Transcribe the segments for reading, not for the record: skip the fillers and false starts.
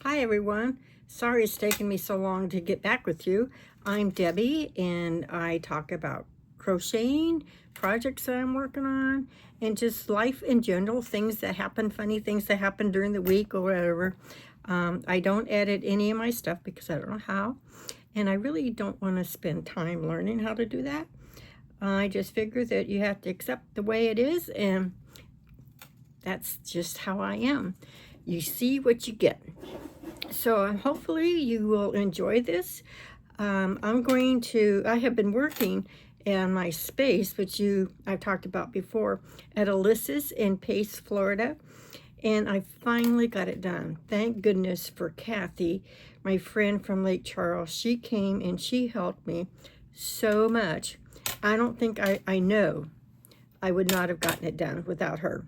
Hi everyone. Sorry it's taken me so long to get back with you. I'm Debbie and I talk about crocheting, projects that I'm working on, and just life in general, things that happen, funny things that happen during the week or whatever. I don't edit any of my stuff because I don't know how, and I really don't want to spend time learning how to do that. I just figure that you have to accept the way it is, and that's just how I am. You see what you get. So hopefully you will enjoy this. I have been working in my space, which I've talked about before, at Alyssa's in Pace, Florida. And I finally got it done. Thank goodness for Kathy, my friend from Lake Charles. She came and she helped me so much. I don't think I know I would not have gotten it done without her.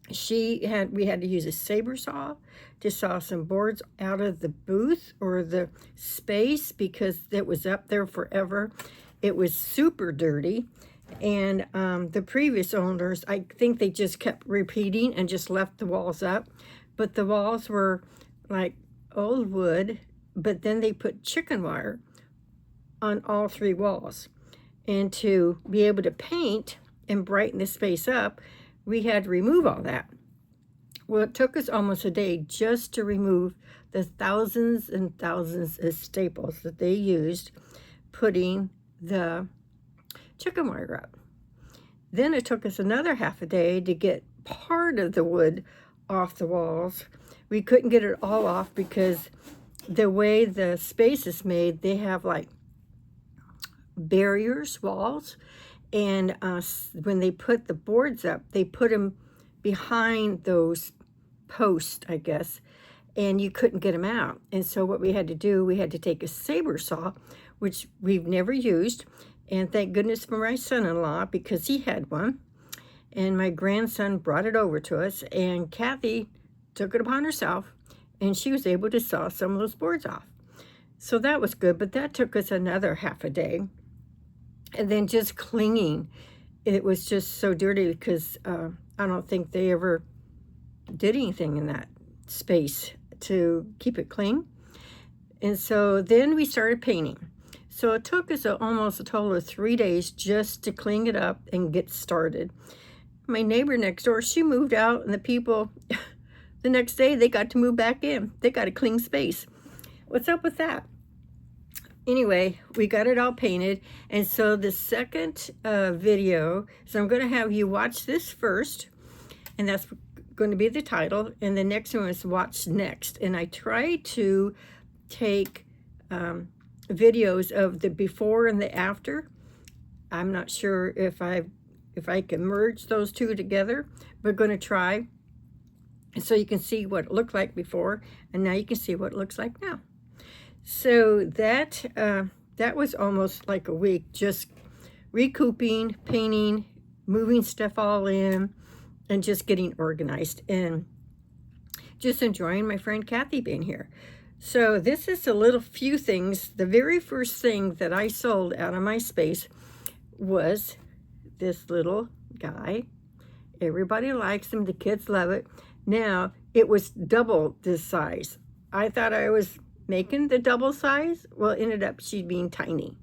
We had to use a saber saw to saw some boards out of the booth or the space because it was up there forever. It was super dirty, and the previous owners, I think they just kept repeating and just left the walls up, but the walls were like old wood, but then they put chicken wire on all three walls. And to be able to paint and brighten the space up, we had to remove all that. Well, it took us almost a day just to remove the thousands and thousands of staples that they used putting the chicken wire up. Then it took us another half a day to get part of the wood off the walls. We couldn't get it all off because the way the space is made, they have like barriers, walls, and when they put the boards up, they put them behind those posts, I guess, and you couldn't get them out. And so what we had to do, we had to take a saber saw, which we've never used, and thank goodness for my son-in-law because he had one, and my grandson brought it over to us, and Kathy took it upon herself, and she was able to saw some of those boards off. So that was good, but that took us another half a day. And then just cleaning, it was just so dirty because I don't think they ever did anything in that space to keep it clean. And so then we started painting. So it took us almost a total of 3 days just to clean it up and get started. My neighbor next door, she moved out, and the people the next day, they got to move back in. They got a clean space. What's up with that? Anyway, we got it all painted, and so the second video, so I'm going to have you watch this first, and that's going to be the title, and the next one is Watch Next. And I try to take videos of the before and the after. I'm not sure if I can merge those two together. We're going to try, so you can see what it looked like before, and now you can see what it looks like now. So that was almost like a week, just recouping, painting, moving stuff all in, and just getting organized, and just enjoying my friend Kathy being here. So this is a little few things. The very first thing that I sold out of my space was this little guy. Everybody likes him. The kids love it. Now, it was double this size. I thought I was making the double size. Well, it ended up she being tiny.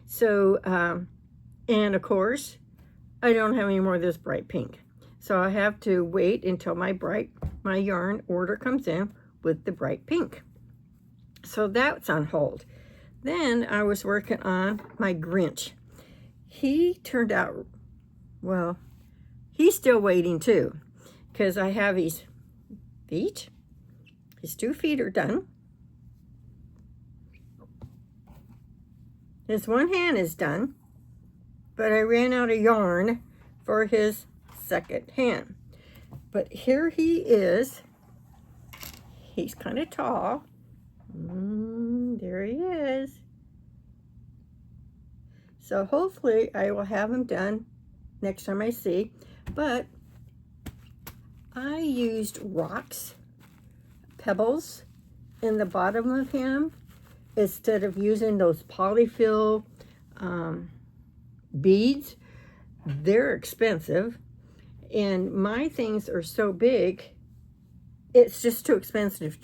So and of course I don't have any more of this bright pink, so I have to wait until my yarn order comes in with the bright pink. So that's on hold. Then I was working on my Grinch. He turned out, well, he's still waiting too, because I have his feet. His 2 feet are done. His one hand is done, but I ran out of yarn for his second hand. But here he is. He's kind of tall. There he is. So hopefully I will have him done next time I see. But I used rocks, pebbles in the bottom of him, instead of using those polyfill beads. They're expensive, and my things are so big it's just too expensive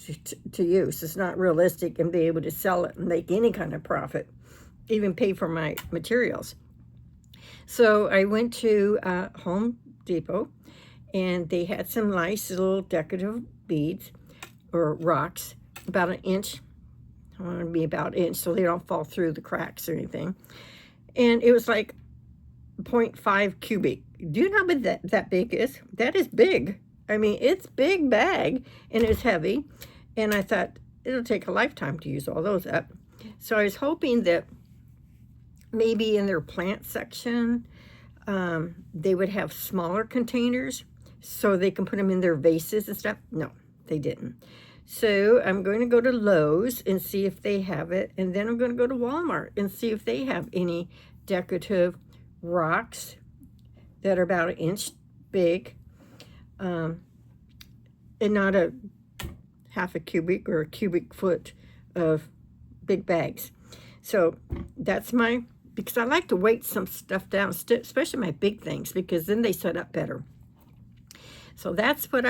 to use. It's not realistic and be able to sell it and make any kind of profit, even pay for my materials. So I went to Home Depot, and they had some nice little decorative beads or rocks, about an inch. I want to be about an inch so they don't fall through the cracks or anything. And it was like 0.5 cubic. Do you know what that big is? That is big. I mean, it's big bag, and it's heavy. And I thought, it'll take a lifetime to use all those up. So I was hoping that maybe in their plant section, they would have smaller containers so they can put them in their vases and stuff. No, they didn't. So I'm going to go to Lowe's and see if they have it. And then I'm going to go to Walmart and see if they have any decorative rocks that are about an inch big, and not a half a cubic or a cubic foot of big bags. So that's because I like to weight some stuff down, especially my big things, because then they set up better. So that's what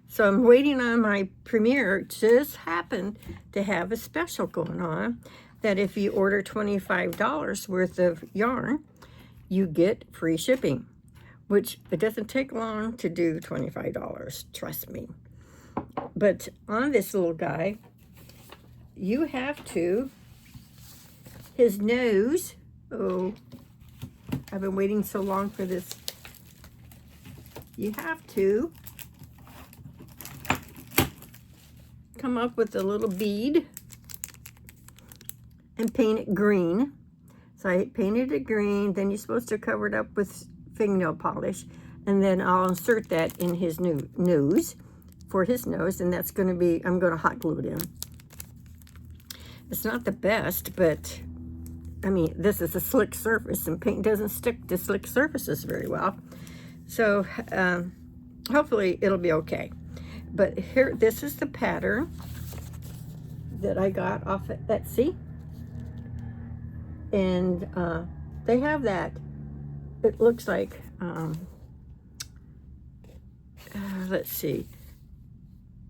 so I'm waiting on my Premier. Just happened to have a special going on that if you order $25 worth of yarn, you get free shipping, which it doesn't take long to do $25, trust me. But on this little guy, you have to, his nose, oh, I've been waiting so long for this. You have to come up with a little bead and paint it green. So I painted it green, then you're supposed to cover it up with fingernail polish, and then I'll insert that in his nose, for his nose, and that's going to be, I'm going to hot glue it in. It's not the best, but I mean, this is a slick surface, and paint doesn't stick to slick surfaces very well. So hopefully it'll be okay. But here, this is the pattern that I got off at Etsy. And they have that. It looks like, let's see.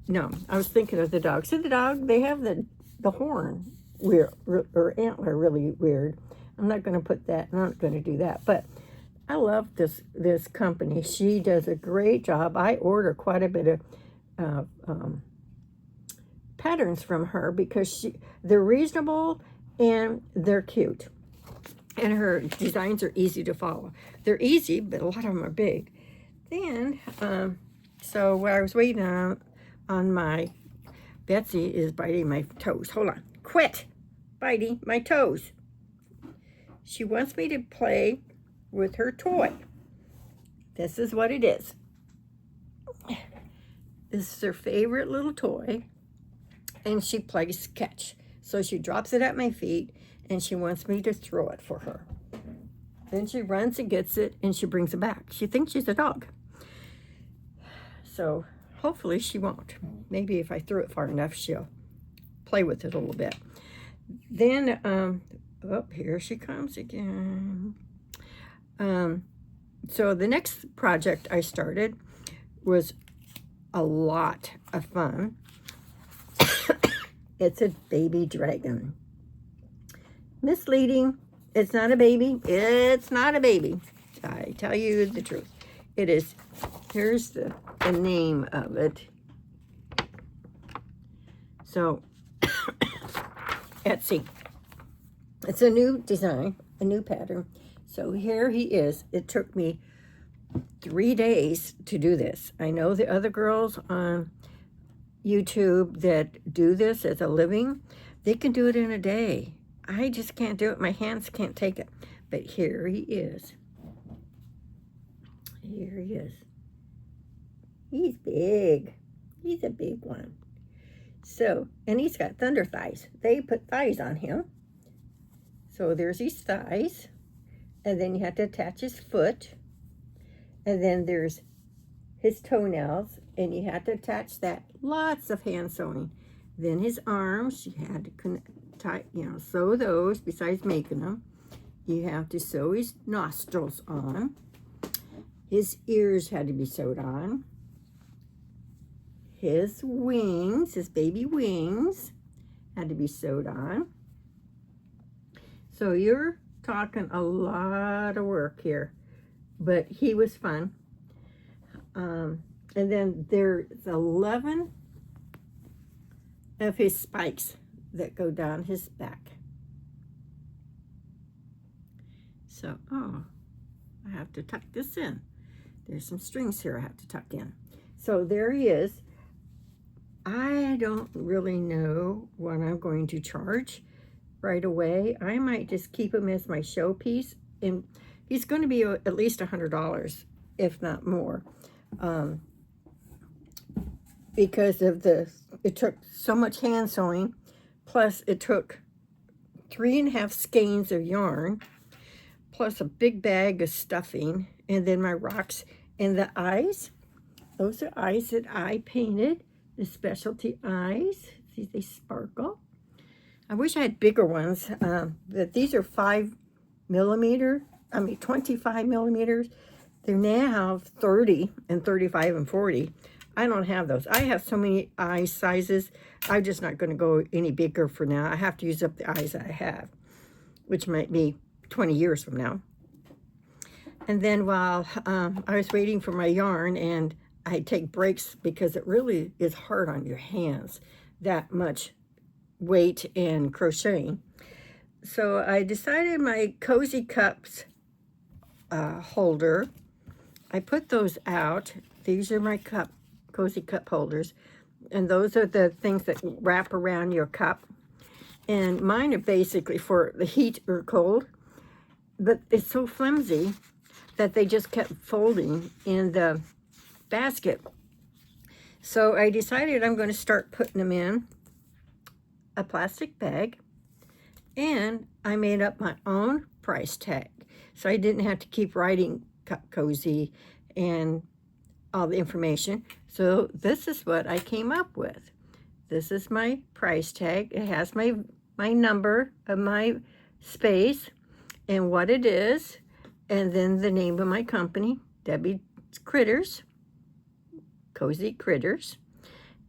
No, I was thinking of the dog. See the dog? They have the horn weird, or antler really weird. I'm not going to put that. I'm not going to do that. But I love this company. She does a great job. I order quite a bit of patterns from her because they're reasonable and they're cute. And her designs are easy to follow. They're easy, but a lot of them are big. Then, so what I was waiting on my, Betsy is biting my toes. Hold on. Quit biting my toes. She wants me to play with her toy. This is what it is. This is her favorite little toy, and she plays catch. So she drops it at my feet, and she wants me to throw it for her. Then she runs and gets it, and she brings it back. She thinks she's a dog. So hopefully she won't. Maybe if I threw it far enough, she'll play with it a little bit. Then, oh, here she comes again. So the next project I started was a lot of fun. It's a baby dragon. Misleading. It's not a baby. It's not a baby. I tell you the truth. It is. Here's the name of it. So, Etsy. It's a new design, a new pattern. So here he is. It took me 3 days to do this. I know the other girls on YouTube that do this as a living, they can do it in a day. I just can't do it. My hands can't take it. But here he is. Here he is. He's big. He's a big one. So, and he's got thunder thighs. They put thighs on him. So there's his thighs. And then you have to attach his foot. And then there's his toenails. And you have to attach that. Lots of hand sewing. Then his arms, you had to sew those besides making them. You have to sew his nostrils on. His ears had to be sewed on. his wings, his baby wings, had to be sewed on. So you're talking a lot of work here, but he was fun. And then there's 11 of his spikes that go down his back. So, oh, I have to tuck this in. There's some strings here I have to tuck in. So there he is. I don't really know what I'm going to charge right away. I might just keep him as my showpiece, and he's going to be at least $100, if not more, because of it took so much hand sewing, plus it took 3.5 skeins of yarn, plus a big bag of stuffing, and then my rocks and the eyes. Those are eyes that I painted, the specialty eyes. See, they sparkle. I wish I had bigger ones, but these are 25 millimeters. They now have 30 and 35 and 40. I don't have those. I have so many eye sizes. I'm just not going to go any bigger for now. I have to use up the eyes I have, which might be 20 years from now. And then while I was waiting for my yarn, and I take breaks because it really is hard on your hands, that much weight and crocheting. So I decided my Cozy Cups holder, I put those out. These are my Cozy Cup holders, and those are the things that wrap around your cup. And mine are basically for the heat or cold, but it's so flimsy that they just kept folding in the basket. So I decided I'm going to start putting them in a plastic bag, and I made up my own price tag, so I didn't have to keep writing Cup Cozy and all the information. So this is what I came up with. This is my price tag. It has my number of my space and what it is, and then the name of my company, Debbie's Critters, Cozy Critters.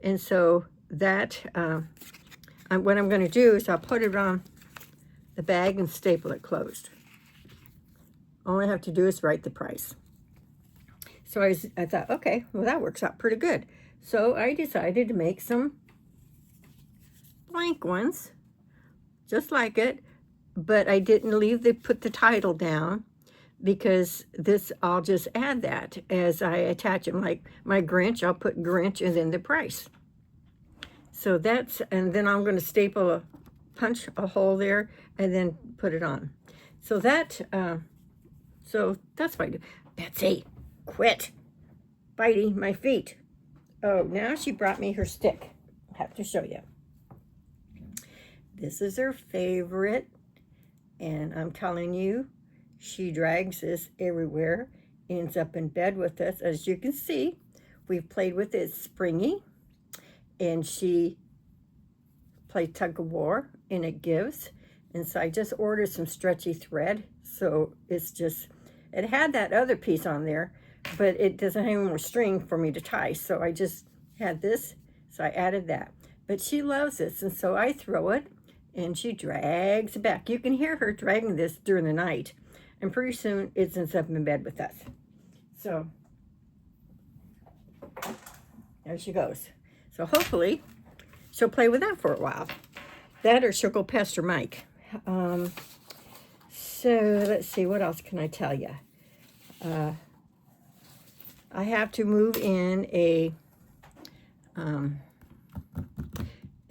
And so that what I'm going to do is I'll put it on the bag and staple it closed. All I have to do is write the price. So I thought, okay, well, that works out pretty good. So I decided to make some blank ones, just like it, but I didn't put the title down, because I'll just add that as I attach them. Like my Grinch, I'll put Grinch and then the price. So and then I'm going to punch a hole there and then put it on. So that's what I do. Betsy, quit biting my feet. Oh, now she brought me her stick. I have to show you. This is her favorite, and I'm telling you, she drags this everywhere, ends up in bed with us. As you can see, we've played with it. It's springy, and she plays tug of war, and it gives. And so I just ordered some stretchy thread, so it had that other piece on there, but it doesn't have any more string for me to tie, so I just had this, so I added that. But she loves this, and so I throw it, and she drags it back. You can hear her dragging this during the night, and pretty soon it ends up in bed with us. So there she goes. So hopefully she'll play with that for a while. That, or she'll go pester Mike. So let's see, what else can I tell you? I have to move in a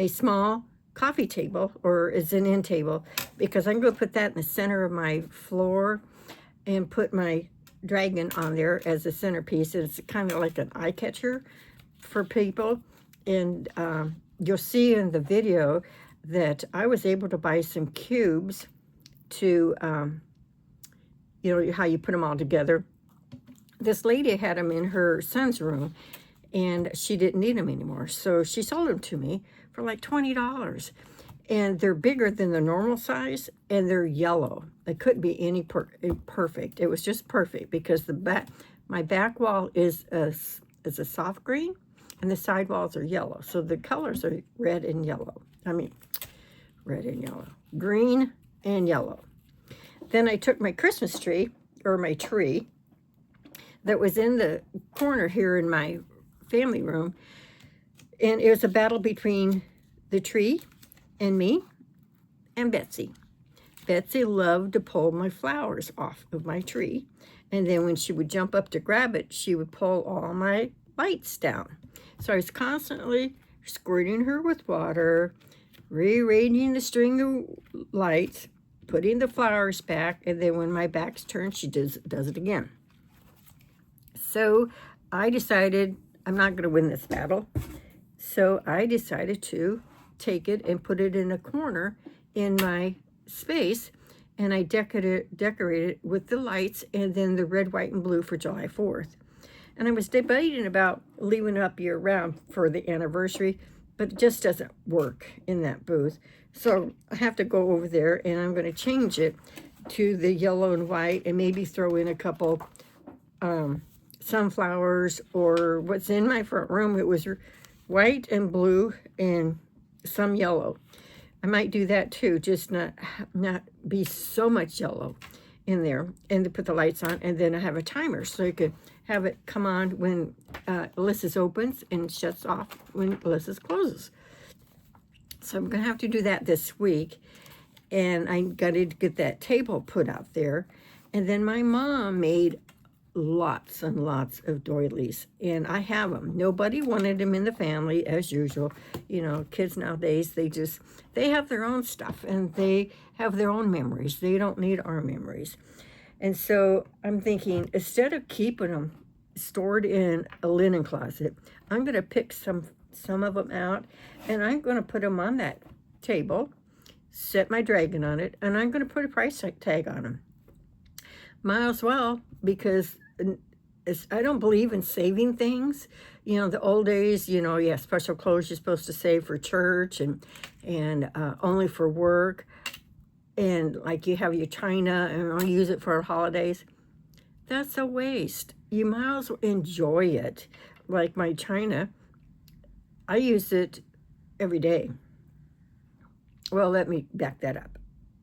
small coffee table, or is an end table, because I'm going to put that in the center of my floor and put my dragon on there as a centerpiece. And it's kind of like an eye catcher for people. And you'll see in the video that I was able to buy some cubes to, you know, how you put them all together. This lady had them in her son's room, and she didn't need them anymore. So she sold them to me for like $20. And they're bigger than the normal size, and they're yellow. They couldn't be any perfect. It was just perfect because my back wall is a soft green, and the sidewalls are yellow. So the colors are red and yellow. I mean, red and yellow. Green and yellow. Then I took my Christmas tree, or my tree, that was in the corner here in my family room, and it was a battle between the tree and me and Betsy. Betsy loved to pull my flowers off of my tree, and then when she would jump up to grab it, she would pull all my lights down. So I was constantly squirting her with water, rearranging the string of lights, putting the flowers back, and then when my back's turned, she does it again. So I decided I'm not going to win this battle. So I decided to take it and put it in a corner in my space, and I decorated it with the lights and then the red, white, and blue for July 4th. And I was debating about leaving it up year-round for the anniversary, but it just doesn't work in that booth. So I have to go over there, and I'm going to change it to the yellow and white, and maybe throw in a couple sunflowers, or what's in my front room. It was white and blue and some yellow. I might do that too, just not be so much yellow in there, and to put the lights on, and then I have a timer so you could have it come on when Alyssa's opens and shuts off when Alyssa's closes. So I'm going to have to do that this week, and I got to get that table put out there. And then my mom made lots and lots of doilies, and I have them. Nobody wanted them in the family, as usual. You know, kids nowadays, they have their own stuff, and they have their own memories. They don't need our memories. And so I'm thinking, instead of keeping them stored in a linen closet, I'm going to pick some of them out, and I'm going to put them on that table, set my dragon on it, and I'm going to put a price tag on them. Might as well, because I don't believe in saving things. You know, the old days, you know, yeah, special clothes you're supposed to save for church and only for work. And like you have your china and I'll use it for holidays. That's a waste. You might as well enjoy it. Like my china, I use it every day. Well, let me back that up.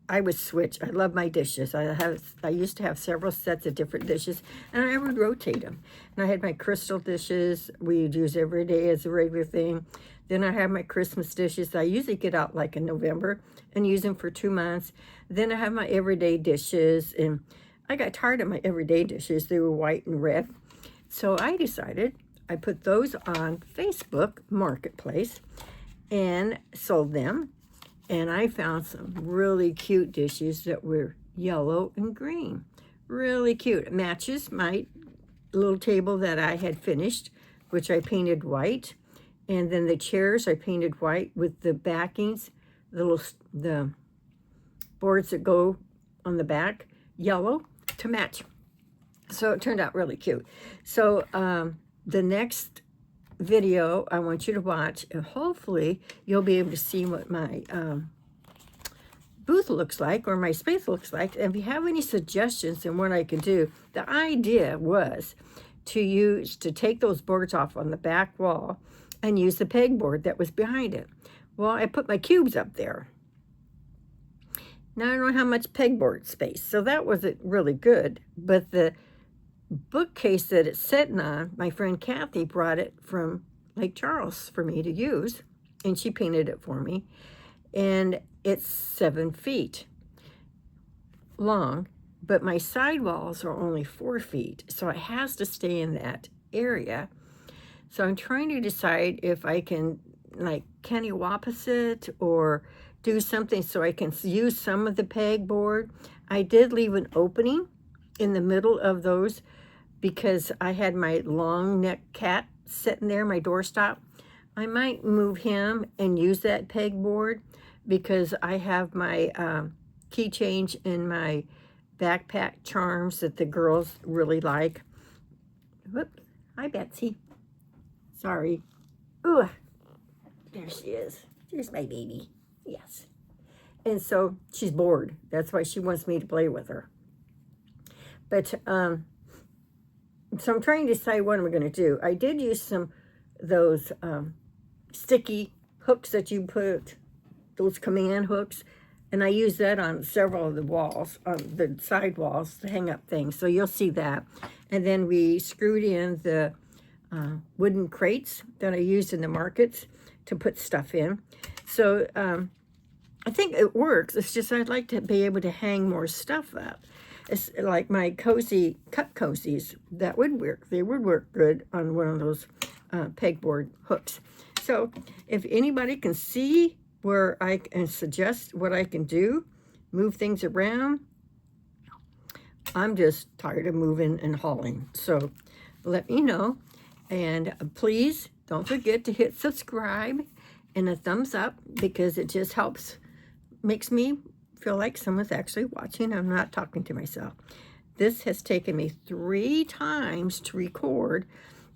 I would switch. I love my dishes. I used to have several sets of different dishes, and I would rotate them. And I had my crystal dishes we'd use every day as a regular thing. Then I have my Christmas dishes. I usually get out like in November and use them for 2 months. Then I have my everyday dishes, and I got tired of my everyday dishes. They were white and red. So I decided I put those on Facebook Marketplace and sold them. And I found some really cute dishes that were yellow and green. Really cute. It matches my little table that I had finished, which I painted white. And then the chairs I painted white with the backings, the boards that go on the back, yellow to match. So it turned out really cute. So the next video I want you to watch, and hopefully you'll be able to see what my booth looks like, or my space looks like. And if you have any suggestions on what I can do, the idea was to take those boards off on the back wall and use the pegboard that was behind it. Well, I put my cubes up there. Now I don't have much pegboard space, so that wasn't really good. But the bookcase that it's sitting on, my friend Kathy brought it from Lake Charles for me to use, and she painted it for me. And it's 7 feet long, but my sidewalls are only 4 feet, so it has to stay in that area. So I'm trying to decide if I can like Kenny Wapsit or do something so I can use some of the pegboard. I did leave an opening in the middle of those because I had my long neck cat sitting there, my doorstop. I might move him and use that pegboard because I have my key change and my backpack charms that the girls really like. Whoop. Hi, Betsy. Sorry. Ooh, there she is. There's my baby. Yes. And so she's bored. That's why she wants me to play with her. But, so I'm trying to decide what I'm going to do. I did use some those sticky hooks that you put, those command hooks, and I use that on several of the walls, on the side walls to hang up things. So you'll see that. And then we screwed in the wooden crates that I used in the markets to put stuff in. So I think it works. It's just I'd like to be able to hang more stuff up. It's like my cozy cup cozies, that would work. They would work good on one of those pegboard hooks. So if anybody can see where I can suggest what I can do, move things around, I'm just tired of moving and hauling. So let me know. And please don't forget to hit subscribe and a thumbs up, because it just helps, makes me feel like someone's actually watching. I'm not talking to myself. This has taken me 3 times to record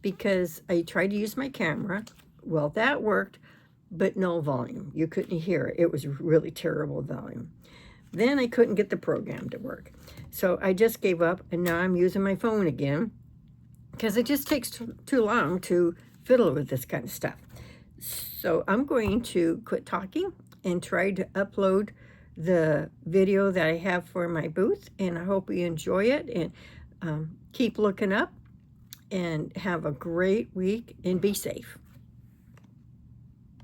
because I tried to use my camera. Well, that worked, but no volume. You couldn't hear it. It was really terrible volume. Then I couldn't get the program to work. So I just gave up, and now I'm using my phone again because it just takes too long to fiddle with this kind of stuff. So I'm going to quit talking and try to upload the video that I have for my booth, and I hope you enjoy it, and keep looking up, and have a great week, and be safe.